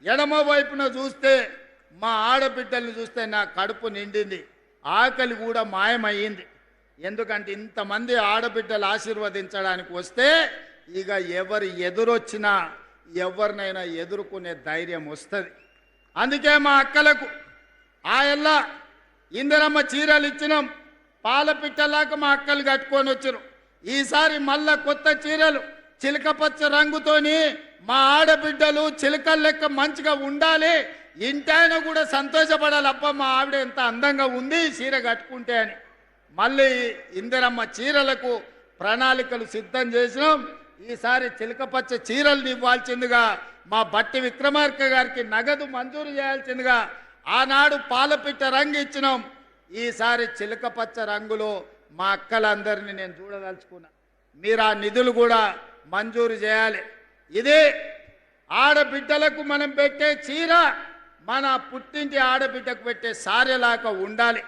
ఎడమ వైపున చూస్తే మా ఆడబిడ్డల్ని చూస్తే నా కడుపు నిండింది, ఆకలి కూడా మాయమయ్యింది. ఎందుకంటే ఇంతమంది ఆడబిడ్డలు ఆశీర్వదించడానికి వస్తే ఇక ఎవరు ఎదురొచ్చినా ఎవరినైనా ఎదుర్కొనే ధైర్యం వస్తుంది. అందుకే మా అక్కలకు ఆయల్లా ఇందిరమ్మ చీరలు ఇచ్చినాం, పాల పిట్టలాగా మా అక్కలు కట్టుకొని వచ్చారు. ఈసారి మళ్ళా కొత్త చీరలు చిలకపచ్చ రంగుతోని మా ఆడబిడ్డలు చిలకల లెక్క మంచిగా ఉండాలి, ఇంటాయన కూడా సంతోషపడాలి, అబ్బా మా ఆవిడ ఎంత అందంగా ఉంది చీర కట్టుకుంటే అని. మళ్ళీ ఇందిరమ్మ చీరలకు ప్రణాళికలు సిద్ధం చేసినాం. ఈసారి చిలకపచ్చ చీరలు ఇవ్వాల్సిందిగా మా బట్టి విక్రమార్క గారికి నగదు మంజూరు చేయాల్సిందిగా ఆనాడు పాలపిట్ట రంగు ఇచ్చినాం. ఈసారి చిలకపచ్చ రంగులో మా అక్కలందరినీ నేను చూడదలుచుకున్నా. మీరు ఆ నిధులు కూడా మంజూరు చేయాలి. ఇదే ఆడబిడ్డలకు మనం పెట్టే చీర మన పుట్టింటి ఆడబిడ్డకు పెట్టే సారెలాగా ఉండాలి.